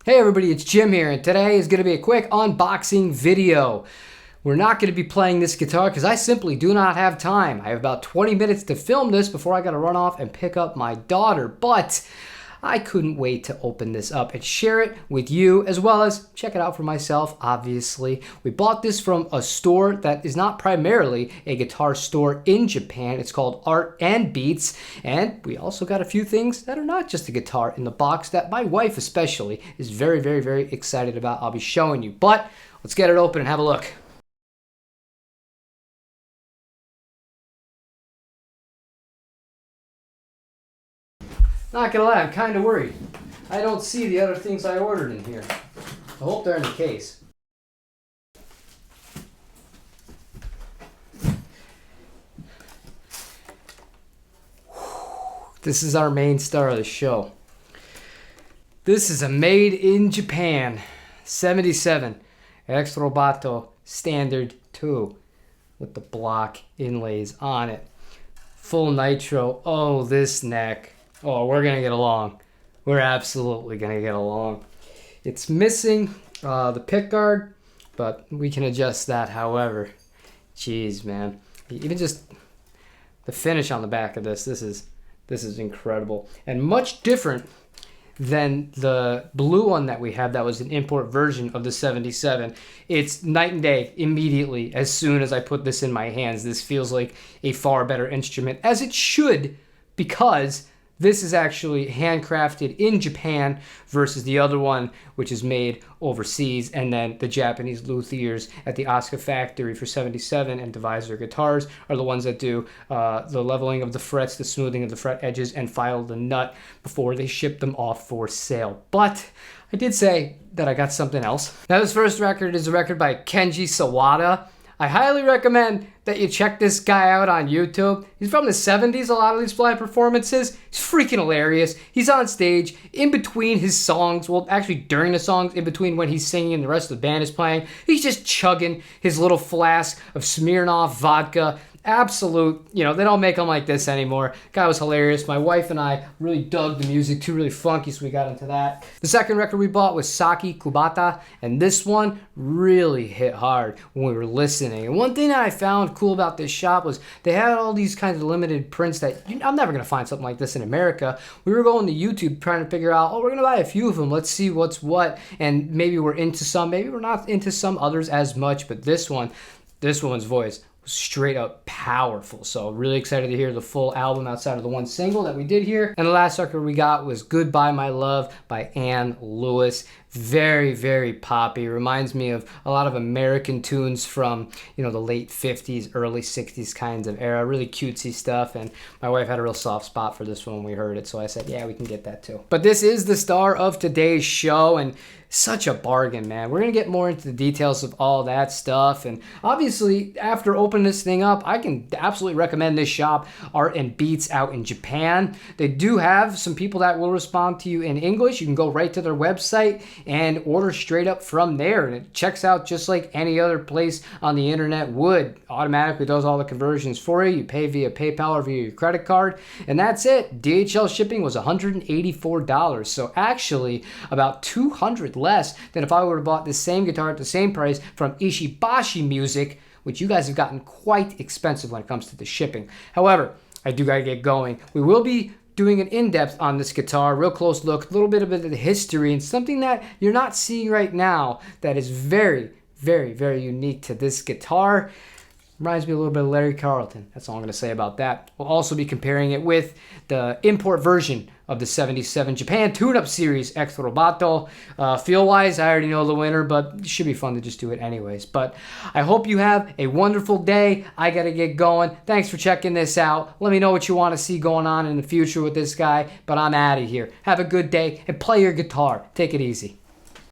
Hey everybody, it's Jim here, and today is going to be a quick unboxing video. We're not going to be playing this guitar because I simply do not have time. I have about 20 minutes to film this before I got to run off and pick up my daughter, but I couldn't wait to open this up and share it with you, as well as check it out for myself, obviously. We bought this from a store that is not primarily a guitar store in Japan. It's called Art and Beats, and we also got a few things that are not just a guitar in the box that my wife especially is very, very, very excited about. I'll be showing you, but let's get it open and have a look. Not gonna lie, I'm kind of worried. I don't see the other things I ordered in here. I hope they're in the case. This is our main star of the show. This is a made in Japan 77 Extra Robato Standard 2 with the block inlays on it. Full nitro. Oh, this neck. Oh, we're going to get along. We're absolutely going to get along. It's missing the pick guard, but we can adjust that however. Jeez, man. Even just the finish on the back of this is incredible. And much different than the blue one that we had that was an import version of the 77. It's night and day immediately as soon as I put this in my hands. This feels like a far better instrument, as it should, because this is actually handcrafted in Japan versus the other one, which is made overseas. And then the Japanese luthiers at the Asuka factory for 77 and Divisor guitars are the ones that do the leveling of the frets, the smoothing of the fret edges, and file the nut before they ship them off for sale. But I did say that I got something else. Now, this first record is a record by Kenji Sawada. I highly recommend that you check this guy out on YouTube. He's from the 70s, a lot of these live performances. He's freaking hilarious. He's on stage in between his songs, well, actually during the songs, in between when he's singing and the rest of the band is playing. He's just chugging his little flask of Smirnoff vodka. Absolute, they don't make them like this anymore. Guy was hilarious. My wife and I really dug the music too, really funky, so we got into that. The second record we bought was Saki Kubata, and this one really hit hard when we were listening. And one thing that I found cool about this shop was they had all these kinds of limited prints that I'm never going to find something like this in America. We were going to YouTube trying to figure out, we're going to buy a few of them. Let's see what's what, and maybe we're into some, maybe we're not into some others as much, but this woman's voice was straight up powerful. So really excited to hear the full album outside of the one single that we did here. And the last record we got was Goodbye My Love by Ann Lewis. Very, very poppy. Reminds me of a lot of American tunes from, the late 50s, early 60s kinds of era. Really cutesy stuff. And my wife had a real soft spot for this one when we heard it. So I said, yeah, we can get that too. But this is the star of today's show, and such a bargain, man. We're going to get more into the details of all that stuff. And obviously, after opening this thing up, I can absolutely recommend this shop, Art and Beats, out in Japan. They do have some people that will respond to you in English. You can go right to their website and order straight up from there. And it checks out just like any other place on the internet would. Automatically does all the conversions for you. You pay via PayPal or via your credit card. And that's it. DHL shipping was $184. So actually about $200 less than if I would have bought the same guitar at the same price from Ishibashi Music, which you guys have gotten quite expensive when it comes to the shipping. However, I do gotta get going. We will be doing an in-depth on this guitar, real close look, a little bit of the history, and something that you're not seeing right now that is very, very, very unique to this guitar. Reminds me a little bit of Larry Carlton. That's all I'm going to say about that. We'll also be comparing it with the import version of the 77 Japan Tune-Up Series Extra Robato. Feel-wise, I already know the winner, but it should be fun to just do it anyways. But I hope you have a wonderful day. I got to get going. Thanks for checking this out. Let me know what you want to see going on in the future with this guy, but I'm out of here. Have a good day and play your guitar. Take it easy.